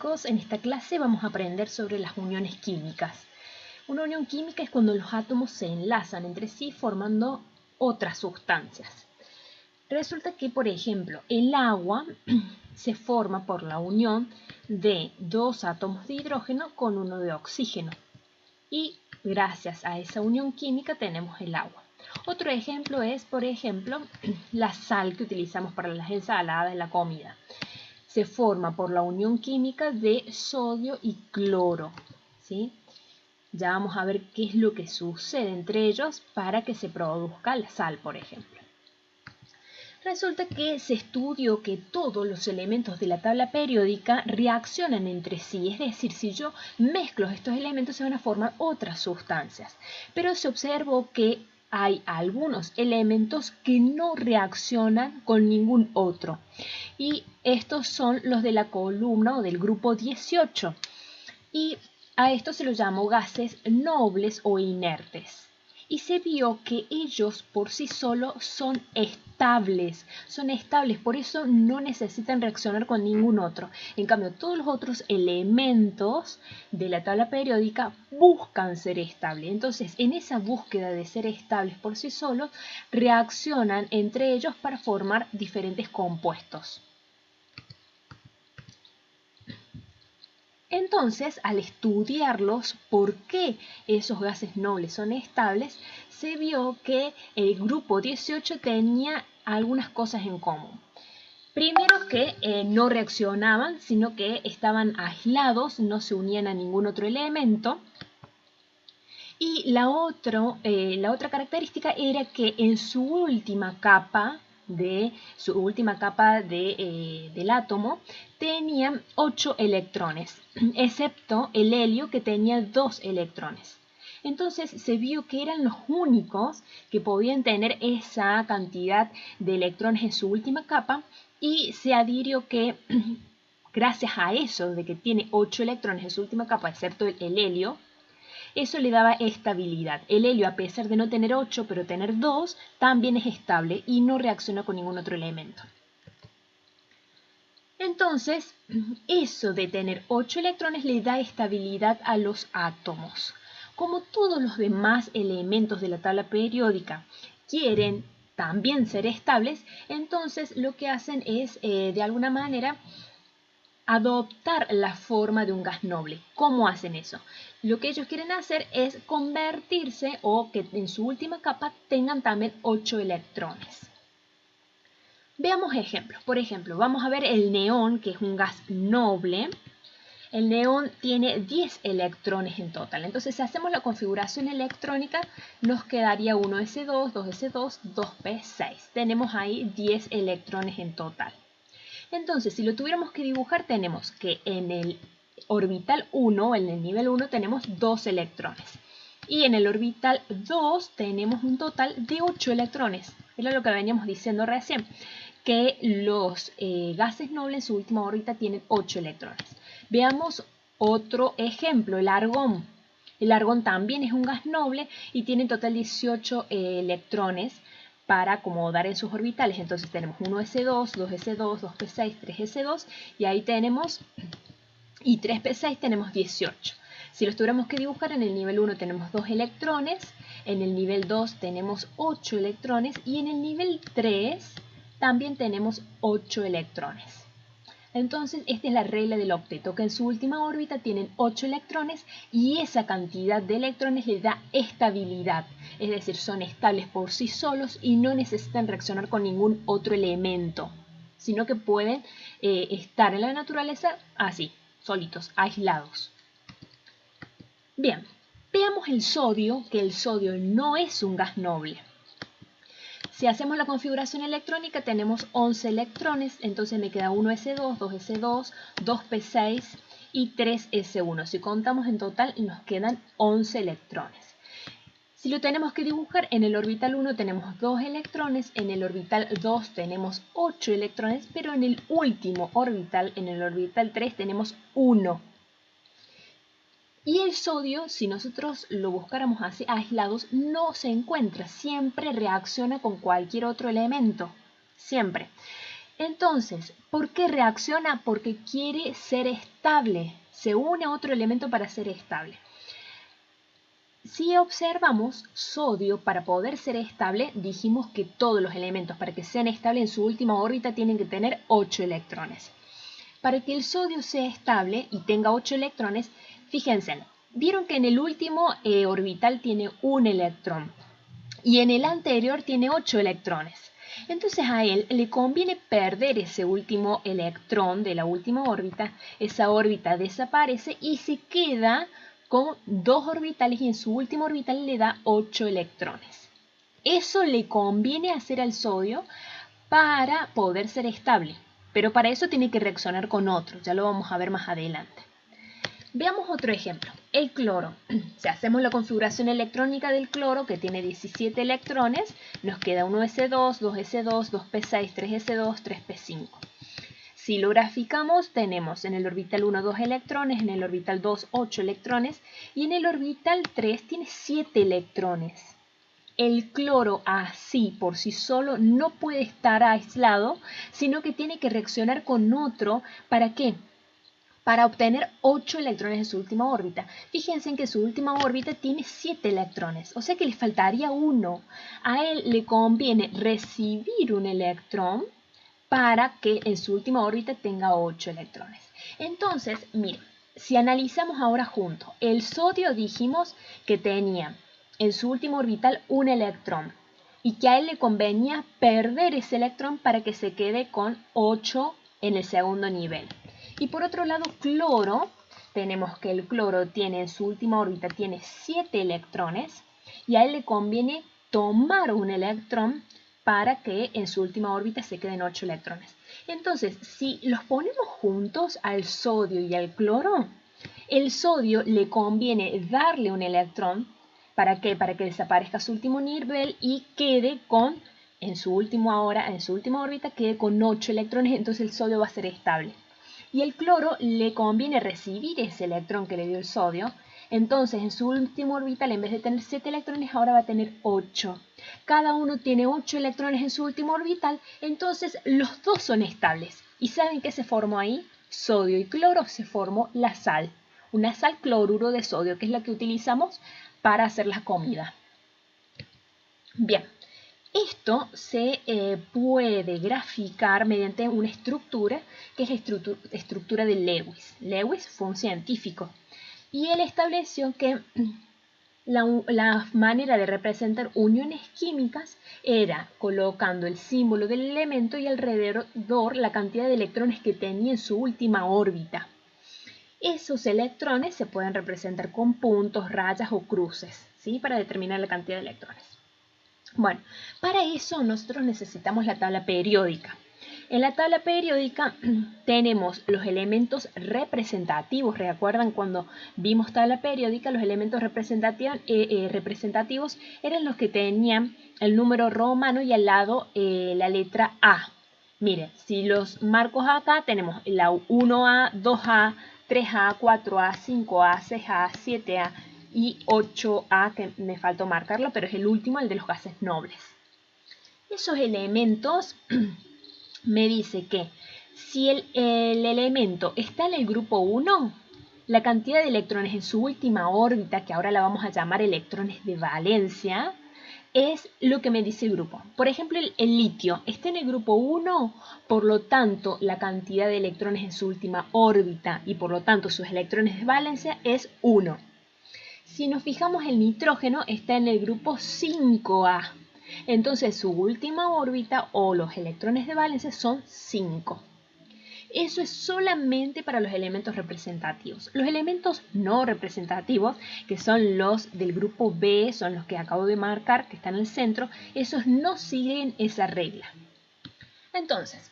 chicos, en esta clase vamos a aprender sobre las uniones químicas. Una unión química es cuando los átomos se enlazan entre sí formando otras sustancias. Resulta que, por ejemplo, el agua se forma por la unión de dos átomos de hidrógeno con uno de oxígeno. Y gracias a esa unión química tenemos el agua. Otro ejemplo es, por ejemplo, la sal que utilizamos para las ensaladas, la comida. Se forma por la unión química de sodio y cloro, ¿sí? Ya vamos a ver qué es lo que sucede entre ellos para que se produzca la sal, por ejemplo. Resulta que se estudió que todos los elementos de la tabla periódica reaccionan entre sí, es decir, si yo mezclo estos elementos se van a formar otras sustancias, pero se observó que hay algunos elementos que no reaccionan con ningún otro. Y estos son los de la columna o del grupo 18. Y a estos se los llamó gases nobles o inertes. Y se vio que ellos por sí solos son estables, por eso no necesitan reaccionar con ningún otro. En cambio, todos los otros elementos de la tabla periódica buscan ser estables. Entonces, en esa búsqueda de ser estables por sí solos, reaccionan entre ellos para formar diferentes compuestos. Entonces, al estudiarlos, por qué esos gases nobles son estables, se vio que el grupo 18 tenía algunas cosas en común. Primero que no reaccionaban, sino que estaban aislados, no se unían a ningún otro elemento. Y la otra característica era que en su última capa del átomo tenían 8 electrones, excepto el helio que tenía 2 electrones. Entonces se vio que eran los únicos que podían tener esa cantidad de electrones en su última capa y se adhirió que gracias a eso de que tiene 8 electrones en su última capa, excepto el helio, eso le daba estabilidad. El helio, a pesar de no tener 8, pero tener 2, también es estable y no reacciona con ningún otro elemento. Entonces, eso de tener 8 electrones le da estabilidad a los átomos. Como todos los demás elementos de la tabla periódica quieren también ser estables, entonces lo que hacen es, de alguna manera, adoptar la forma de un gas noble. ¿Cómo hacen eso? Lo que ellos quieren hacer es convertirse o que en su última capa tengan también 8 electrones. Veamos ejemplos. Por ejemplo, vamos a ver el neón, que es un gas noble. El neón tiene 10 electrones en total. Entonces, si hacemos la configuración electrónica, nos quedaría 1s2, 2s2, 2p6. Tenemos ahí 10 electrones en total. Entonces, si lo tuviéramos que dibujar, tenemos que en el orbital 1, en el nivel 1, tenemos 2 electrones. Y en el orbital 2 tenemos un total de 8 electrones. Era lo que veníamos diciendo recién, que los gases nobles en su última órbita tienen 8 electrones. Veamos otro ejemplo, el argón. El argón también es un gas noble y tiene en total 18 electrones para acomodar en sus orbitales. Entonces tenemos 1s2, 2s2, 2p6, 3s2 y ahí tenemos, y 3p6 tenemos 18. Si los tuviéramos que dibujar, en el nivel 1 tenemos 2 electrones, en el nivel 2 tenemos 8 electrones y en el nivel 3 también tenemos 8 electrones. Entonces, esta es la regla del octeto, que en su última órbita tienen 8 electrones y esa cantidad de electrones les da estabilidad. Es decir, son estables por sí solos y no necesitan reaccionar con ningún otro elemento, sino que pueden estar en la naturaleza así, solitos, aislados. Bien, veamos el sodio, que el sodio no es un gas noble. Si hacemos la configuración electrónica tenemos 11 electrones, entonces me queda 1s2, 2s2, 2p6 y 3s1. Si contamos en total nos quedan 11 electrones. Si lo tenemos que dibujar, en el orbital 1 tenemos 2 electrones, en el orbital 2 tenemos 8 electrones, pero en el último orbital, en el orbital 3, tenemos 1. Y el sodio, si nosotros lo buscáramos así aislados, no se encuentra. Siempre reacciona con cualquier otro elemento. Siempre. Entonces, ¿por qué reacciona? Porque quiere ser estable. Se une a otro elemento para ser estable. Si observamos, sodio, para poder ser estable, dijimos que todos los elementos para que sean estables en su última órbita tienen que tener 8 electrones. Para que el sodio sea estable y tenga 8 electrones, fíjense, vieron que en el último orbital tiene un electrón y en el anterior tiene 8 electrones. Entonces a él le conviene perder ese último electrón de la última órbita, esa órbita desaparece y se queda con 2 orbitales y en su último orbital le da 8 electrones. Eso le conviene hacer al sodio para poder ser estable, pero para eso tiene que reaccionar con otro, ya lo vamos a ver más adelante. Veamos otro ejemplo, el cloro. Si hacemos la configuración electrónica del cloro, que tiene 17 electrones, nos queda 1s2, 2s2, 2p6, 3s2, 3p5. Si lo graficamos, tenemos en el orbital 1 2 electrones, en el orbital 2 8 electrones y en el orbital 3 tiene 7 electrones. El cloro así por sí solo no puede estar aislado, sino que tiene que reaccionar con otro. ¿Para qué? Para obtener 8 electrones en su última órbita. Fíjense en que su última órbita tiene 7 electrones, o sea que le faltaría uno. A él le conviene recibir un electrón para que en su última órbita tenga 8 electrones. Entonces, miren, si analizamos ahora juntos, el sodio dijimos que tenía en su último orbital un electrón y que a él le convenía perder ese electrón para que se quede con 8 en el segundo nivel. Y por otro lado, cloro, tenemos que el cloro tiene en su última órbita tiene 7 electrones y a él le conviene tomar un electrón para que en su última órbita se queden 8 electrones. Entonces, si los ponemos juntos al sodio y al cloro, el sodio le conviene darle un electrón. ¿Para qué? Para que desaparezca su último nivel y quede con, en su última órbita, quede con 8 electrones, entonces el sodio va a ser estable. Y el cloro le conviene recibir ese electrón que le dio el sodio. Entonces, en su último orbital, en vez de tener 7 electrones, ahora va a tener 8. Cada uno tiene 8 electrones en su último orbital, entonces los dos son estables. ¿Y saben qué se formó ahí? Sodio y cloro, se formó la sal. Una sal cloruro de sodio, que es la que utilizamos para hacer la comida. Bien, esto se puede graficar mediante una estructura, que es la estructura de Lewis. Lewis fue un científico y él estableció que la manera de representar uniones químicas era colocando el símbolo del elemento y alrededor la cantidad de electrones que tenía en su última órbita. Esos electrones se pueden representar con puntos, rayas o cruces, ¿sí? Para determinar la cantidad de electrones. Bueno, para eso nosotros necesitamos la tabla periódica. En la tabla periódica tenemos los elementos representativos. ¿Recuerdan cuando vimos tabla periódica? Los elementos representativos eran los que tenían el número romano y al lado la letra A. Miren, si los marcos acá tenemos la 1A, 2A, 3A, 4A, 5A, 6A, 7A y 8A, que me faltó marcarlo, pero es el último, el de los gases nobles. Esos elementos me dice que si el elemento está en el grupo 1, la cantidad de electrones en su última órbita, que ahora la vamos a llamar electrones de valencia, es lo que me dice el grupo. Por ejemplo, el litio está en el grupo 1, por lo tanto, la cantidad de electrones en su última órbita y por lo tanto sus electrones de valencia es 1. Si nos fijamos, el nitrógeno está en el grupo 5A. Entonces su última órbita o los electrones de valencia son 5. Eso es solamente para los elementos representativos. Los elementos no representativos, que son los del grupo B, son los que acabo de marcar, que están en el centro, esos no siguen esa regla. Entonces,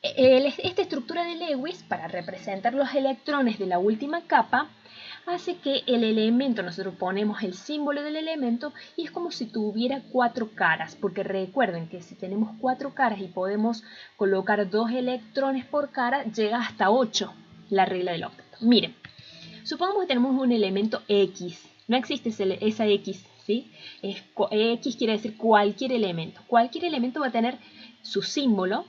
esta estructura de Lewis, para representar los electrones de la última capa, hace que el elemento, nosotros ponemos el símbolo del elemento y es como si tuviera 4 caras, porque recuerden que si tenemos 4 caras y podemos colocar 2 electrones por cara, llega hasta 8 la regla del octeto. Miren, supongamos que tenemos un elemento X, no existe esa X, ¿sí? X quiere decir cualquier elemento va a tener su símbolo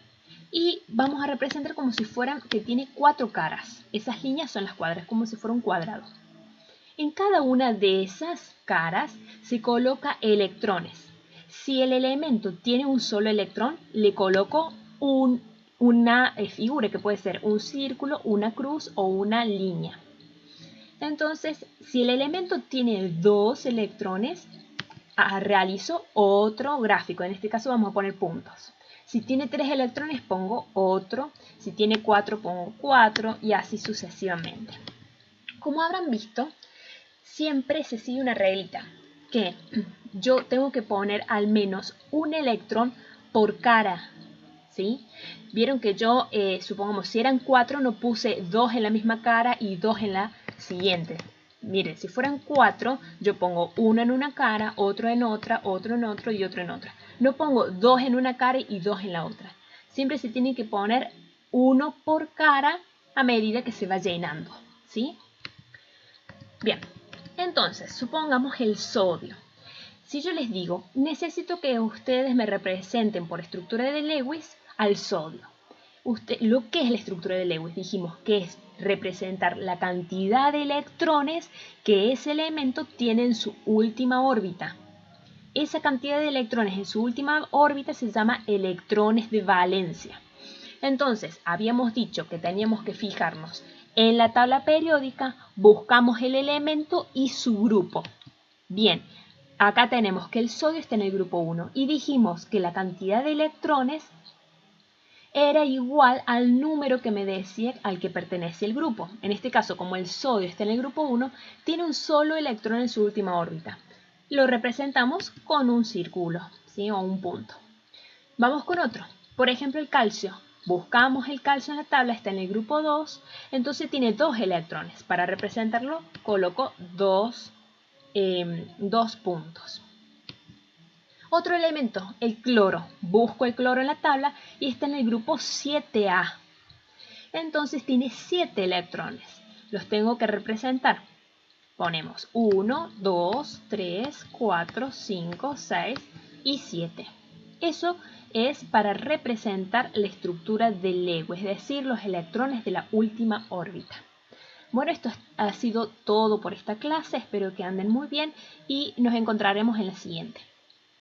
y vamos a representar como si fueran que tiene 4 caras. Esas líneas son las cuadras, como si fuera un cuadrado. En cada una de esas caras se coloca electrones. Si el elemento tiene un solo electrón, le coloco una figura que puede ser un círculo, una cruz o una línea. Entonces, si el elemento tiene 2 electrones, realizo otro gráfico. En este caso vamos a poner puntos. Si tiene 3 electrones pongo otro. Si tiene 4 pongo 4 y así sucesivamente. Como habrán visto, siempre se sigue una reglita, que yo tengo que poner al menos un electrón por cara, ¿sí? Vieron que yo, supongamos, si eran 4, no puse 2 en la misma cara y 2 en la siguiente. Miren, si fueran 4, yo pongo uno en una cara, otro en otra, otro en otro y otro en otra. No pongo 2 en una cara y 2 en la otra. Siempre se tiene que poner uno por cara a medida que se va llenando, ¿sí? Bien. Entonces, supongamos el sodio. Si yo les digo, necesito que ustedes me representen por estructura de Lewis al sodio. Lo que es la estructura de Lewis, dijimos que es representar la cantidad de electrones que ese elemento tiene en su última órbita. Esa cantidad de electrones en su última órbita se llama electrones de valencia. Entonces, habíamos dicho que teníamos que fijarnos en la tabla periódica, buscamos el elemento y su grupo. Bien, acá tenemos que el sodio está en el grupo 1 y dijimos que la cantidad de electrones era igual al número que me decía al que pertenece el grupo. En este caso, como el sodio está en el grupo 1, tiene un solo electrón en su última órbita. Lo representamos con un círculo, ¿sí? O un punto. Vamos con otro. Por ejemplo, el calcio. Buscamos el calcio en la tabla, está en el grupo 2, entonces tiene 2 electrones. Para representarlo coloco dos puntos. Otro elemento, el cloro. Busco el cloro en la tabla y está en el grupo 7A. Entonces tiene 7 electrones. Los tengo que representar. Ponemos 1, 2, 3, 4, 5, 6 y 7. Eso es para representar la estructura de Lewis, es decir, los electrones de la última órbita. Bueno, esto ha sido todo por esta clase, espero que anden muy bien y nos encontraremos en la siguiente.